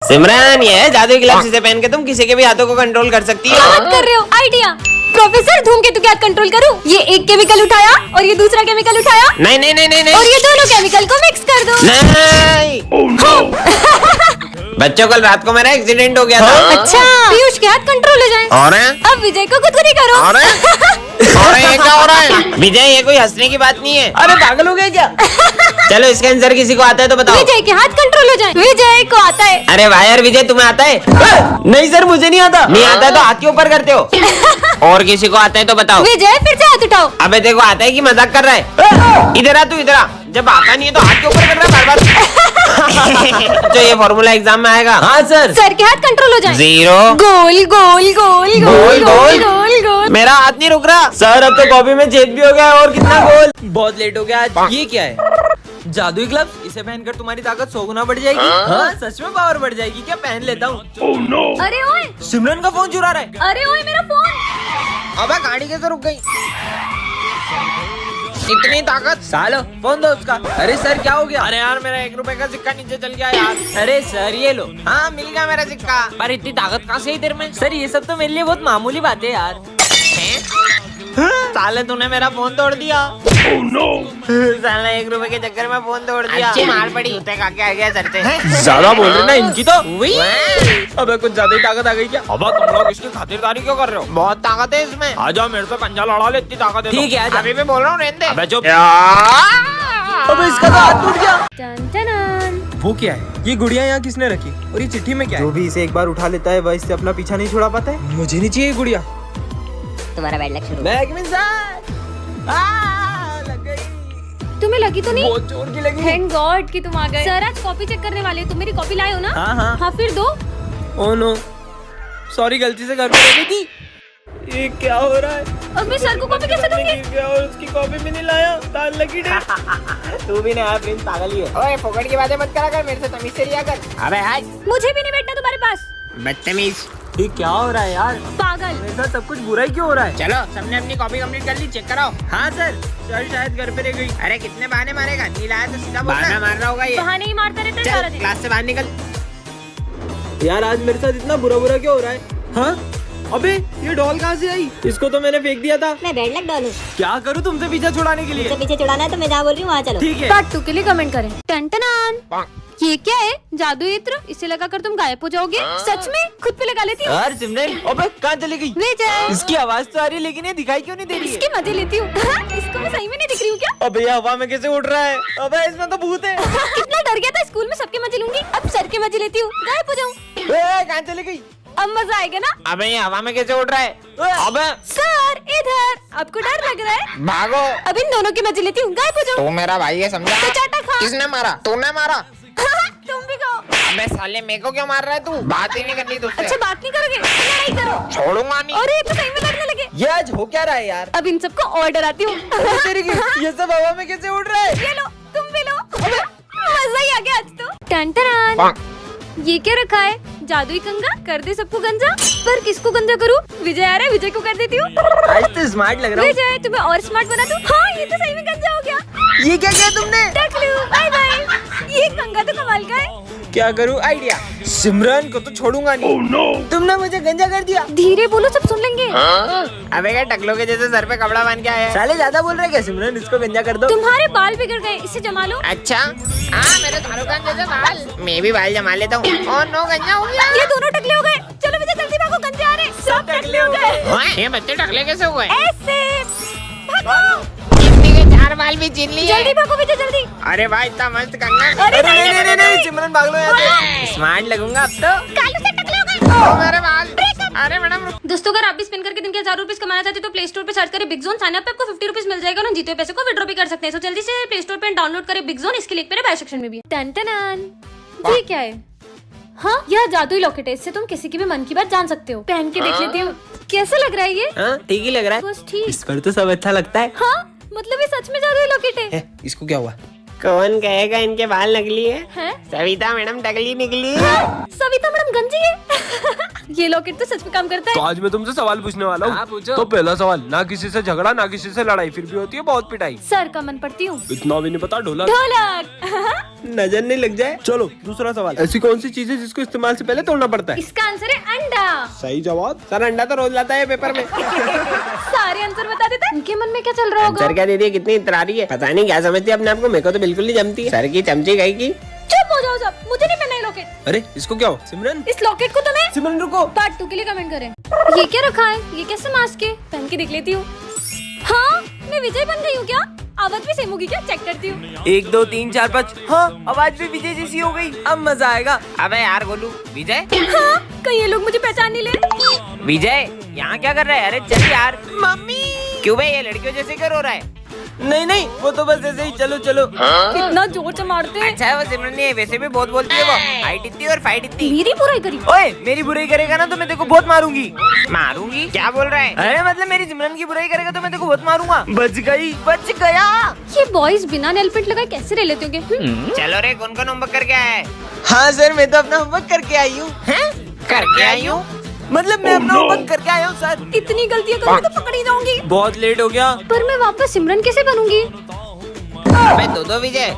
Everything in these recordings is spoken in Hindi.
सिमरन, ये है जादुई ग्लव्स, इसे पहन के तुम किसी के भी हाथों को कंट्रोल कर सकती क्या हो। बात कर रहे हो? आइडिया। प्रोफेसर, धूमकेतु क्या कंट्रोल करूं? ये एक केमिकल उठाया और ये दूसरा केमिकल उठाया नहीं नहीं नहीं नहीं और नहीं ये दोनों केमिकल को मिक्स कर दो। नहीं। बच्चों, कल रात को मेरा एक्सीडेंट हो गया था। अच्छा, पीयूष के हाथ कंट्रोल हो जाए। और है? अब विजय को खुद करो। और है? और है, ये क्या हो रहा है? विजय, ये कोई हंसने की बात नहीं है। अरे पागल हो गए क्या? चलो, इसका आंसर किसी को आता है तो बताओ। विजय के हाथ कंट्रोल हो जाए। विजय को आता है। अरे वाह यार विजय, तुम्हें आता है? नहीं सर, मुझे नहीं आता। नहीं आता है तो हाथ के ऊपर करते हो। और किसी को आता है तो बताओ। विजय, फिर से हाथ उठाओ। अबे देखो, आता है कि मजाक कर रहा है? इधर आ, तू इधर आ। जब आता नहीं है तो हाथ के ऊपर कर रहा है बार बार। तो ये फॉर्मूला एग्जाम में आएगा। हाँ सर। सर के हाथ कंट्रोल हो जाए। 0 गोल गोल गोल गोल गोल गोल गोल। मेरा हाथ नहीं रुक रहा सर। अब तो कॉपी में छेद भी हो गया और कितना गोल। बहुत लेट हो गया आज। ये क्या है? जादुई ग्लव्स, इसे पहनकर तुम्हारी ताकत 100 गुना बढ़ जाएगी। हाँ, सच में पावर बढ़ जाएगी क्या? पहन लेता हूँ। अरे ओए, सिमरन का फोन चुरा रहा है। अरे ओए, मेरा फोन। अबे गाड़ी कैसे रुक गई? इतनी ताकत। सालो, फोन दो उसका। अरे सर, क्या हो गया? अरे यार, मेरा 1 रुपए का सिक्का नीचे चल गया यार। अरे सर, ये लो। हाँ, मिल गया मेरा सिक्का। पर इतनी ताकत कहाँ से इधर में? सर, ये सब तो मेरे लिए बहुत मामूली बात है यार। साले, तूने मेरा फोन तोड़ दिया। साला 1 रुपए के चक्कर में फोन तोड़ दिया। अच्छी मार पड़ी। जूते खा के आ गया सर से। ज्यादा बोल रहे ना इनकी तो। अबे कुछ ज्यादा ही ताकत आ गई क्या? अब तुम लोग इसकी खातिरदारी क्यों कर रहे हो? बहुत ताकत है इसमें। आ जाओ, मेरे से पंजा लड़ा ले, इतनी ताकत है। ठीक है, अभी भी बोल रहा हूँ, रहने दे। अबे चुप। अबे इसका तो हाथ टूट गया। टन टन। वो क्या है? ये गुड़िया यहाँ किसने रखी? और ये चिट्ठी में क्या है? जो भी इसे एक बार उठा लेता है वह इससे अपना पीछा नहीं छुड़ा पाता है। मुझे नहीं चाहिए गुड़िया। तुम्हारा बैड लक शुरू। बैग सर लग गई। तुम्हें लगी तो नहीं? बहुत जोर की लगी। थैंक गॉड कि तुम आ गए। सर, आज कॉपी चेक करने वाले हो। तुम मेरी कॉपी लाए हो ना? हाँ हाँ। हाँ, फिर दो। ओह नो, सॉरी, गलती से घर पे रख गई थी। ये क्या हो रहा है? अब मैं सर को कॉपी कैसे दूंगी? गिर गया और उसकी कॉपी भी नहीं लाया। तार लगी डे। तू भी नया प्रिंस पागल ही है। ओए, फोकट की बातें मत करा कर, मेरे से तमीज से रिया कर। अबे हाय, मुझे भी नहीं बैठना तुम्हारे पास। बदतमीज। ये क्या हो रहा है यार? पागल। मेरे साथ सब कुछ बुरा ही क्यों हो रहा है? चलो, सबने अपनी कॉपी कंप्लीट कर ली, चेक कराओ। हाँ सर, सर शायद घर पे रह गई। अरे कितने बहाने मारेगा? नहीं लाया तो सीधा बोलना। बहाना मार रहा होगा ये। बहाने ही मारता रहता है सारा चल, दिन। क्लास से बाहर निकल। यार, आज मेरे साथ इतना बुरा बुरा क्यों हो रहा है? हाँ, अबे ये डॉल कहाँ से आई? इसको तो मैंने फेंक दिया था। मैं बैड लक डालूं। क्या करूँ तुमसे पीछा छुड़ाने के लिए? तो पीछे छुड़ाना है तो मैं जहाँ बोल रही हूँ वहाँ चलो। ठीक है। पार्ट 2 के लिए कमेंट करें। टन ये क्या है? जादू यंत्र? इसे लगाकर तुम गायब हो जाओगे? सच में? खुद पे लगा लेती हूँ। यार सिमरन, अबे कहाँ चली गई? विजय, इसकी आवाज तो आ रही है लेकिन ये दिखाई क्यों नहीं दे रही है? इसके मजे लेती हूँ। इसको मैं सही में नहीं दिख रही हूँ क्या? अबे ये हवा में कैसे उड़ रहा है? अबे इसमें तो भूत है। कितना डर गया था। स्कूल में सबके मजे लूंगी, अब सर के मजे लेती हूँ। गायब हो जाऊँ। कहाँ चली गई? अब मजा आएगा ना? अबे ये हवा में कैसे उड़ रहा है? अबे सर, इधर। आपको डर लग रहा है? भागो। अब इन दोनों के मजे लेती हूँ। गायब हो जाऊँ। तू मेरा भाई है, समझा? तो चाटा खा। किसने मारा? तूने मारा। तुम भी खाओ। अबे साले, मेरे को क्यों मार रहा है तू? बात ही नहीं करनी तुझसे। अच्छा, बात नहीं करोगे? लड़ाई करो। छोड़ूंगा नहीं। और ये तो सही में लड़ने लगे। ये आज हो क्या रहा है यार? अब इन सबको और डराती हूँ। तेरी की, ये सब हवा में कैसे उड़ रहा है? ये लो, तुम भी लो। मजा ही आ गया आज तो। टन ये क्या रखा है? जादुई कंगा? कर दे सबको गंजा। पर किसको गंजा करूँ? विजय आ रहा है, विजय को कर देती हूँ। आज तो स्मार्ट लग रहा हूँ। विजय, तुम्हें और स्मार्ट बना दूँ? हाँ, ये तो सही में गंजा हो गया। ये क्या किया तुमने? टकलू, बाय बाय। ये कंगा तो कमाल का है। क्या करूँ? आइडिया। सिमरन को तो छोड़ूंगा नहीं। तुमने मुझे गंजा कर दिया। धीरे बोलो, सब सुन लेंगे। अबे क्या टकलो के जैसे सर पे कपड़ा बांध के आया? साले ज्यादा बोल रहे क्या? सिमरन, इसको गंजा कर दो। तुम्हारे बाल बिगड़ गए, इसे जमा लो। अच्छा, हाँ, मेरे शाहरुख खान जैसे बाल। मैं भी बाल जमा लेता हूँ। और नो, गंजा हो गया। ये दोनों टकले हो गए। चलो विजय, जल्दी भागो, गंजे आ रहे। सब टकले हो गए। ये बच्चे टकले कैसे हुए? ऐसे भागो। कितने के 4 बाल भी छीन लिए। जल्दी भागो विजय, जल्दी। अरे भाई, इतना मस्त कंगा। अरे नहीं, सिमरन भाग लो यहाँ से। स्मार्ट लगूंगा अब तो। कालू से टकले हो गए। ओ मेरे बाल। अरे मैडम, दोस्तों, अगर आप भी स्पिन करके दिन के 1000 रुपीज कमाना चाहते हो तो प्ले स्टोर पे सर्च करें बिग जोन। साइन अप पे आपको 50 रुपीज मिल जाएगा और जीते हुए पैसे को विड्रॉ भी कर सकते हैं। सो जल्दी से प्ले स्टोर पे डाउनलोड करें बिग जोन। इसके लिंक मेरे बाय सेक्शन में भी है। टन ये क्या है? हाँ, यह जादुई लॉकेट है। इससे तुम किसी की भी मन की बात जान सकते हो। पहन के देख लेती हूँ कैसा लग रहा है ये। हाँ, ठीक ही लग रहा है। बस ठीक। इस पर तो सब अच्छा लगता है। हाँ, मतलब ये सच में जादुई लॉकेट है। इसको क्या हुआ? कौन कहेगा इनके बाल नकली है? हैं? सविता मैडम टकली निकली। सविता मैडम गंजी है। ये लॉकेट तो सच में काम करता तो है। आज मैं तुमसे सवाल पूछने वाला हाँ, हूँ। पूछो। तो पहला सवाल, ना किसी से झगड़ा ना किसी से लड़ाई, फिर भी होती है बहुत पिटाई। सर का मन पड़ती हूँ। इतना भी नहीं पता ढोलक। ढोलक। नजर नहीं लग जाए। चलो दूसरा सवाल, ऐसी कौन सी चीज है जिसको इस्तेमाल से पहले तोड़ना पड़ता है? इसका आंसर है अंडा। सही जवाब। सर अंडा तो रोज लाता है पेपर में। सारे आंसर बता देते। इनके मन में क्या चल रहा होगा? सर क्या दीदी कितनी इतरारी है, पता नहीं क्या समझती है अपने आप को, मेरे को तो बिल्कुल नहीं जमती है। सर की चमची गई की। चुप हो जाओ सब, मुझे नहीं पहनना ये लॉकेट। अरे इसको क्या हो सिमरन? इस लॉकेट को तुम्हें सिमरन रुको। पार्ट 2 के लिए कमेंट करें। ये क्या रखा है? ये कैसे मास्क है? पहन के देख लेती हूँ। हाँ, मैं विजय बन गई हूँ क्या? आवाज भी सेम होगी क्या? चेक करती हूँ। 1 2 3 4 5। हाँ, आवाज भी विजय जैसी हो गई। अब मजा आएगा। अबे यार गोलू, विजय हाँ, कहीं ये लोग मुझे पहचान नहीं ले। विजय यहाँ क्या कर रहा है? अरे चल यार। मम्मी क्यों भाई, ये लड़कियों जैसे क्यों रो रहा है? नहीं नहीं, वो तो बस ऐसे ही। चलो चलो। कितना जोर से मारते हैं। अच्छा वो सिमरन नहीं है, वैसे भी बहुत बोलती है वो। हाइट इतनी और फाइट इतनी। मेरी बुराई करी। ओए, मेरी बुराई करेगा ना तो मैं तेरे को बहुत मारूंगी। मारूंगी? क्या बोल रहा है? अरे मतलब मेरी सिमरन की बुराई करेगा तो मैं तेरे को बहुत मारूंगा। बच गई, बच गया। ये बॉयज बिना नेल पेंट लगाए कैसे रह लेते होंगे? चलो रे, कौन कौन होमवर्क करके आया है? हाँ सर, मैं तो अपना होमवर्क करके आई हूँ। करके आई हूँ? मतलब मैं अपना होमवर्क करके आया हूँ सर। इतनी गलतियाँ करूँगी तो पकड़ी जाऊंगी। बहुत लेट हो गया। पर मैं वापस सिमरन कैसे बनूंगी? अबे दो विजय।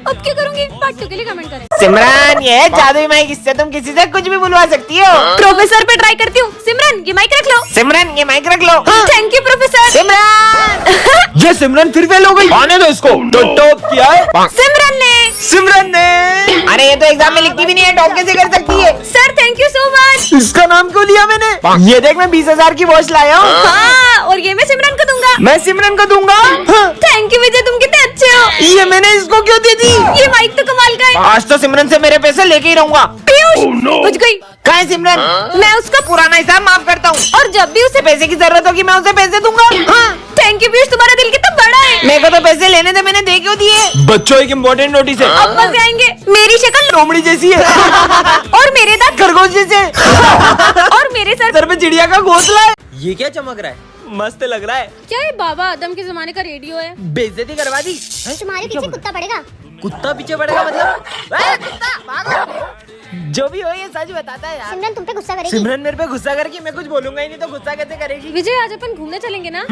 अब क्या करूंगी? पार्ट 2 के लिए कमेंट करें। सिमरन ये जादुई माइक, इससे तुम किसी से कुछ भी बुलवा सकती हो। प्रोफेसर पे ट्राई करती हूँ। सिमरन ये माइक रख लो। सिमरन ये माइक रख लो। Thank you professor. सिमरन ये सिमरन फिर फेल हो गई। आने दो इसको। तो टॉप किया है सिमरन ने। सिमरन ने। अरे ये तो एग्जाम में लिखती भी नहीं है, टॉप कैसे कर सकती है? Sir thank you so much. इसका नाम क्यों लिया मैंने? ये देख मैं 20,000 की वॉच लाया हूँ। हाँ, और ये मैं सिमरन को दूंगा। मैं सिमरन को दूंगा। हाँ, थैंक यू विजय, तुम कितने अच्छे हो। ये मैंने इसको क्यों दे दी? ये माइक तो कमाल का है। आज तो सिमरन से मेरे पैसे लेके ही रहूंगा। पीयूष बच गई। कहाँ है सिमरन? मैं उसका पुराना हिसाब माफ करता हूँ, और जब भी उसे पैसे की जरूरत होगी मैं उसे पैसे दूंगा। हाँ। थैंक यू पीयूष, तुम्हारा दिल कितना बड़ा है। मेरे को तो पैसे लेने थे, मैंने दे क्यों दिए? बच्चों एक इम्पोर्टेंट नोटिस है। अब मजे आएंगे। मेरी शक्ल लोमड़ी जैसी है। और मेरे दांत खरगोश जैसे। और मेरे सर। सर पे चिड़िया का घोंसला है। ये क्या चमक रहा है? मस्त लग रहा है। क्या ये बाबा आदम के जमाने का रेडियो है? बेइज्जती करवा दी। तुम्हारे पीछे कुत्ता पड़ेगा। कुत्ता पीछे पड़ेगा मतलब? कुत्ता भागो। जो भी हो ये सच बताता है यार। सिमरन तुम पे गुस्सा करेगी। सिमरन मेरे पे गुस्सा करके, मैं कुछ बोलूंगा ही नहीं तो गुस्सा कैसे करेगी? विजय आज अपन घूमने चलेंगे ना?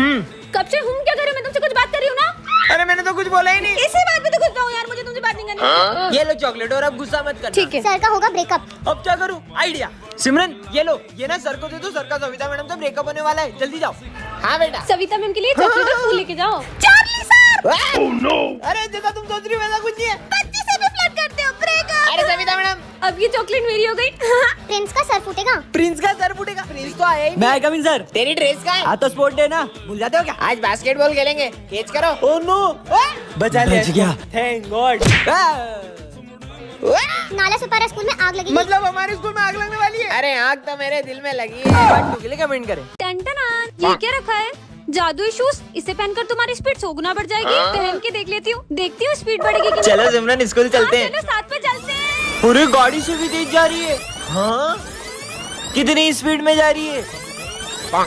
कब से हम क्या करें? मैं तुमसे कुछ बात कर रही हूँ ना। अरे मैंने तो कुछ बोला ही नहीं। इसी बात पे तो गुस्सा हूँ यार, मुझे तुमसे बात नहीं करनी। ये लो चॉकलेट और अब गुस्सा मत करना। ठीक है। सर का होगा ब्रेकअप। अब क्या करूँ? आइडिया। सिमरन ये लो, ये ना सर को दे दो। सर का सविता मैडम से ब्रेकअप होने वाला है, जल्दी जाओ। हाँ बेटा। सविता मैम के लिए चॉकलेट और फूल लेके जाओ। Charlie sir. अरे जैसा तुम सोच रही हो वैसा कुछ नहीं है। बच्ची से भी फ्लर्ट करते हो। ब्रेकअप। अरे सविता मैडम, अब ये चॉकलेट मेरी हो गई। प्रिंस का सर फूटेगा। प्रिंस का सर फूटेगा। प्रिंस तो आया ही नहीं। मैं कमिंग सर। तेरी ड्रेस का है? आज तो स्पोर्ट डे ना, भूल जाते हो क्या? आज बास्केटबॉल खेलेंगे, कैच करो। ओह नो, बचा लिया। बच गया। Thank God. नाला सुपारा स्कूल में आग लगी। मतलब हमारे स्कूल में आग लगने वाली है। अरे आग तो मेरे दिल में लगी है। पार्ट 2 के लिए कमेंट करें। टन-टन-टन, ये क्या रखा है? जादुई शूज। इसे पहनकर तुम्हारी स्पीड 100 गुना बढ़ जाएगी। पहन के देख लेती हूँ, देखती हूँ स्पीड बढ़ेगी कि नहीं। चलो सिमरन स्कूल चलते हैं। चलो साथ में चलते हैं। पूरी गाड़ी से भी तेज जा रही है। हाँ, कितनी स्पीड में जा रही है? स्पीड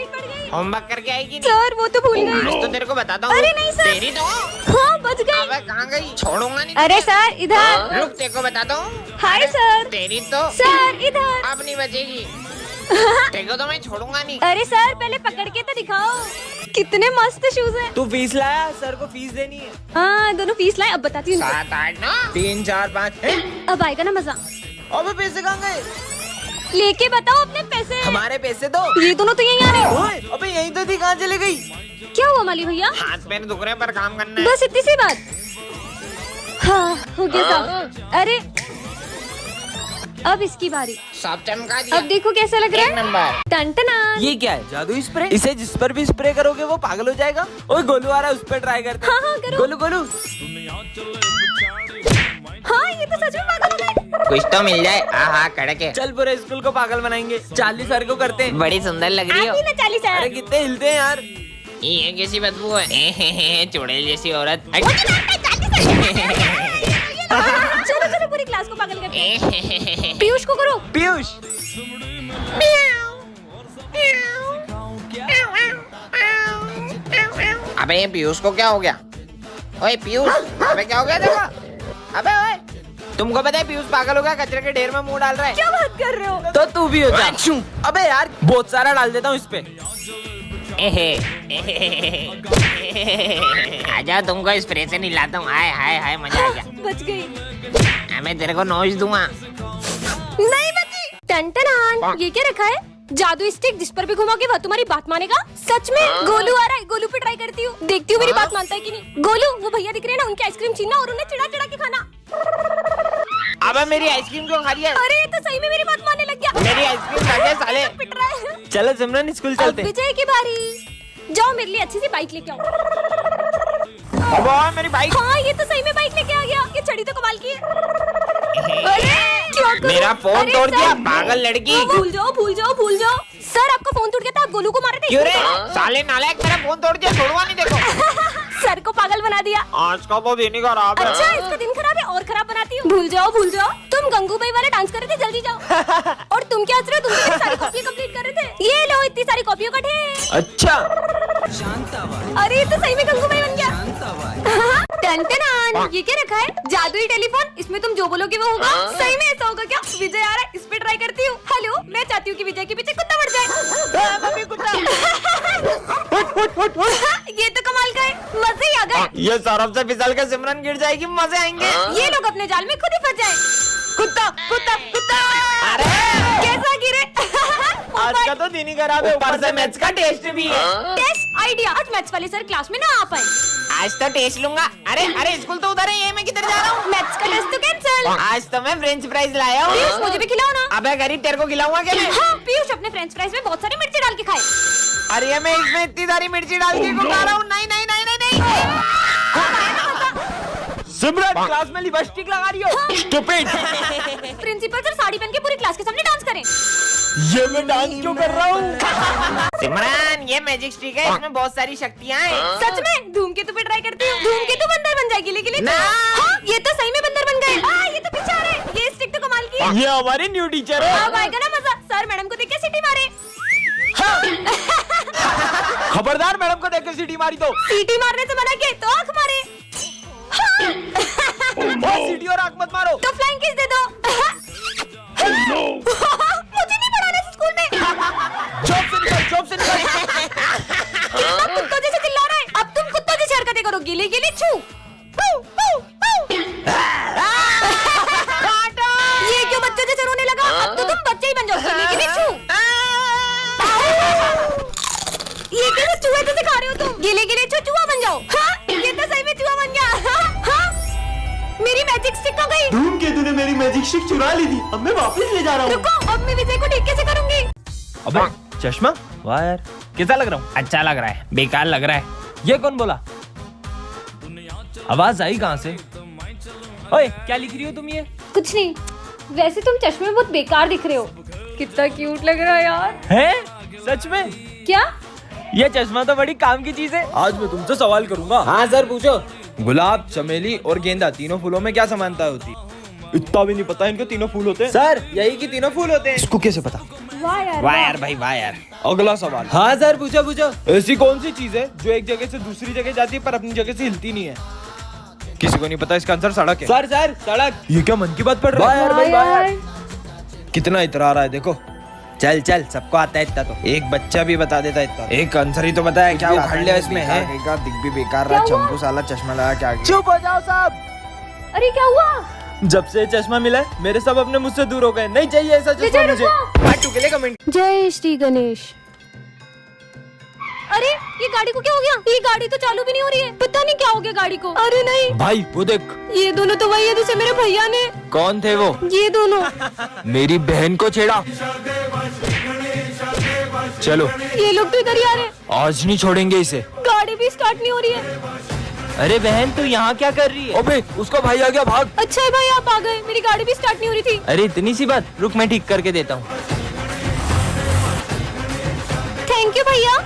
बढ़ गई। होमवर्क करके आएगी नहीं? सर वो तो भूल गई। आज तो तेरे को बताता हूँ। अरे नहीं सर। तेरी तो। हाँ बच गई। अबे कहाँ गई? छोड़ूंगा नहीं। अरे सर इधर। रुक, तेरे को बताता हूँ। Hi sir. तेरी तो। सर इधर। अब नहीं बचेगी। तेरे को तो मैं छोड़ूंगा नहीं। अरे सर पहले पकड़ के तो दिखाओ। कितने मस्त शूज हैं। तू फीस लाया? सर को फीस देनी है। हाँ दोनों फीस लाए, अब बताती हूँ। 7 8 9 3 4 5। अब आएगा ना मजा। अबे पैसे कहाँ गए? लेके बताओ अपने पैसे। हमारे पैसे दो। ये दोनों तो यहीं आ रहे हैं। ओए, अबे यही तो थी, कहाँ चले गई? क्या हुआ माली भैया? हाथ पैर दुख रहे पर काम करना है। बस इतनी सी बात। हाँ हो गया साहब। अरे अब इसकी बारी। सब चमका दिया। अब देखो कैसा लग रहा एक है। नंबर। टन-टन-टन। ये क्या है? जादुई स्प्रे? इसे जिस पर भी स्प्रे करोगे वो पागल हो जाएगा। ओए गोलू आ रहा है, उस पर ट्राई करते हैं। हाँ हाँ करो। गोलू गोलू। हाँ ये तो सच में पागल हो गए। कुछ तो मिल जाए। हाँ कड़क है। चल पूरे स्कूल को पागल बनाएंगे। 40 सर को करते हैं। बड़ी सुंदर लग रही हो। आप ही ना 40 अरे कितने हिलते हैं यार। ये कैसी बदबू है? चुड़ैल जैसी औरत। चलो चलो पूरी क्लास को पागल करते हैं। पीयूष को करो। पीयूष। अबे ये पीयूष को क्या हो गया? ओए पीयूष, अबे क्या हो गया देखो। अबे ओए तुमको पता है पीयूष पागल हो गया, कचरे के ढेर में मुंह डाल रहा है। क्या बात कर रहे हो? तो तू भी हो जा। अबे यार बहुत सारा डाल देता हूँ इस पे। आजा, तुमको स्प्रे से निलाता हूँ। हाय हाय हाय, मजा आ गया। बच गई। मैं तेरे को नोच दूंगा। नहीं बची। टन ये क्या रखा है? जादू स्टिक, जिस पर भी घुमाओगे वह तुम्हारी बात मानेगा। सच में? गोलू आ रहा है, गोलू पे ट्राई करती हूँ, देखती हूँ मेरी बात मानता है कि नहीं। गोलू, वो भैया दिख रहे हैं ना, उनकी आइसक्रीम छीनना और उन्हें चिढ़ा चिढ़ा के खाना। अबे मेरी आइसक्रीम क्यों खा रही है? अरे ये तो सही में मेरी बात मानने लग गया। मेरी आइसक्रीम खा गया साले। पिट रहा है। चलो सिमरन स्कूल अब चलते। विजय की बारी। जाओ मेरे लिए अच्छी सी बाइक लेके आओ। अब मेरी बाइक। हाँ ये तो सही में बाइक लेके आ गया। ये छड़ी तो कमाल की है। अरे क्या करूं? मेरा फोन अरे तोड़ सर, दिया, पागल लड़की। भूल जाओ भूल जाओ भूल जाओ। सर आपका फोन टूट गया था, आप गोलू को मारे थे। क्यों रे? साले नालायक, मेरा फोन तोड़ दिया, छोड़वा नहीं। देखो सर को पागल बना दिया। आज का वो दिन ही खराब है। अच्छा इसका दिन खराब है और खराब बनाती हूँ। भूल जाओ। तुम गंगूबाई वाले डांस कर रहे थे, जल्दी जाओ। और तुम क्या हंस रहे हो? तुम तो मेरी सारी कॉपियां कंप्लीट कर रहे थे। ये लो इतनी सारी कॉपियों का ढेर। अच्छा अरे ये तो सही में गंगूबाई बन गया। टन ये क्या रखा है? जादुई टेलीफोन, इसमें तुम जो बोलोगे वो होगा। सही में ऐसा होगा क्या? विजय आ रहा है, इस पे ट्राई करती हूँ। हेलो, मैं चाहती हूँ कि विजय के पीछे कुत्ता मर जाए। मम्मी कुत्ता। ये तो कमाल का है, मजे ही आ गए। ये सरफ से फिसल के सिमरन गिर जाएगी, मजे आएंगे। ये लोग अपने जाल में खुद ही फंस जाए। कुत्ता कुत्ता कुत्ता। अरे कैसा गिरे? आज का तो दिन ही खराब है, ऊपर से मैथ्स का टेस्ट भी है। टेस्ट आइडिया, आज मैथ्स वाले सर क्लास में ना आ पाए। आज तो टेस्ट लूंगा। अरे स्कूल तो उधर है, ये मैं किधर जा रहा हूँ? मैथ्स का टेस्ट तो कैंसिल। आज तो मैं फ्रेंच फ्राइज लाया हूँ। पीयूष मुझे भी खिलाओ ना। अबे गरीब, तेरे को खिलाऊंगा क्या मैं? हाँ पीयूष अपने फ्रेंच फ्राइज में बहुत सारी मिर्ची डाल के खाए। अरे मैं इसमें इतनी सारी मिर्ची डाल के खा रहा हूँ। नहीं नहीं नहीं नहीं नहीं। सिमरन क्लास में लिपस्टिक लगा रही हो। स्टूपिड। प्रिंसिपल सर साड़ी पहन के पूरी क्लास के सामने डांस करें। ये मैं डांस क्यों कर रहा हूँ? सिमरन ये मैजिक स्टिक है, इसमें बहुत सारी शक्तियाँ हैं। सच में? धूमकेतु पे ट्राई करती हूँ। धूमकेतु बंदर बन जाएगी। लेकिन ना। हाँ, ये तो सही में बंदर बन गए। ये तो पीछे आ रहे। ये स्टिक तो कमाल की है। ये हमारी न्यू टीचर है। अब आएगा ना मजा। सर मैडम को देख के सीटी मारे। खबरदार, मैडम को देख के सीटी मारी तो। सीटी मारने से मना किया तो आंख मारे। सीटी और आंख मत मारो। तो फ्लाइंग किस दे दो। मुझे नहीं पढ़ाना स्कूल में। जॉब से निकल। कितना कुत्तों जैसे चिल्ला रहा है। अब तुम कुत्तों जैसी हरकतें करो। गिले गिले छू। ये क्यों बच्चों जैसे रोने लगा? अब तो तुम बच्चे ही बन जाओ। गिले गिले छू। ये कैसे चूहे जैसे खा रहे हो तुम? गिले गिले छू, चूहा बन जाओ। हाँ, ये तो सही में चूहा बन गया। हाँ, मेरी मैजिक स्टिक कहाँ गई? धूमकेतु ने मेरी मैजिक स्टिक चुरा ली थी, अब मैं वापस ले जा रहा हूँ। रुको, अब मैं विजय को ठीक कैसे करूंगी? अबे चश्मा, वाह यार कैसा लग रहा हूँ? अच्छा लग रहा है, बेकार लग रहा है। ये कौन बोला? आवाज आई कहाँ से? ओए क्या लिख रही हो तुम ये? कुछ नहीं, वैसे तुम चश्मे में बहुत बेकार दिख रहे हो। कितना क्यूट लग रहा है यार। हैं? सच में? क्या? ये चश्मा तो बड़ी काम की चीज है। आज मैं तुमसे सवाल करूंगा। हाँ सर पूछो। गुलाब, चमेली और गेंदा तीनों फूलों में क्या समानता होती? इतना भी नहीं पता इनके तीनों फूल होते हैं। सर यही कि तीनों फूल होते हैं। इसको कैसे पता? वाह यार, वाह यार भाई, वाह यार। अगला सवाल। हाँ सर पूछो। ऐसी कौन सी चीज है जो एक जगह से दूसरी जगह जाती है पर अपनी जगह से हिलती नहीं है? किसी को नहीं पता, इसका आंसर सड़क है। सर सड़क। ये क्या मन की बात पढ़ रहा है? वाह यार। कितना इतरा रहा है देखो। चल सबको आता है इतना तो। एक बच्चा भी बता देता इतना। एक आंसर ही तो बताया, क्या उखाड़ लिया इसमें है? दिख भी बेकार रहा, चंपू साला चश्मा लगा के आगे। चुप हो जाओ साहब। अरे क्या हुआ? जब से चश्मा मिला है मेरे सब अपने मुझसे दूर हो गए। नहीं चाहिए ऐसा चश्मा मुझे। पार्ट 2 के लिए कमेंट। जय श्री गणेश। अरे ये गाड़ी को क्या हो गया? ये गाड़ी तो चालू भी नहीं हो रही है। पता नहीं क्या हो गया गाड़ी को। अरे नहीं भाई वो देख, ये दोनों तो वही है जिसे मेरे भैया ने। कौन थे वो? ये दोनों। मेरी बहन को छेड़ा। चलो ये लोग तो इधर ही आ रहे हैं। आज नहीं छोड़ेंगे इसे। गाड़ी भी स्टार्ट नहीं हो रही है। अरे बहन तू यहाँ क्या कर रही है? अबे उसका भाई आ गया, भाग। अच्छा है भाई आप आ गए, मेरी गाड़ी भी स्टार्ट नहीं हो रही थी। अरे इतनी सी बात, रुक मैं ठीक करके देता हूँ। थैंक यू भैया।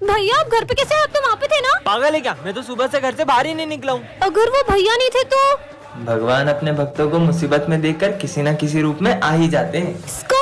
भैया आप घर पे कैसे? आप तो वहाँ पे थे ना? पागल है क्या? मैं तो सुबह से घर से बाहर ही नहीं निकला हूँ। अगर वो भैया नहीं थे तो? भगवान अपने भक्तों को मुसीबत में देखकर किसी न किसी रूप में आ ही जाते हैं। इसका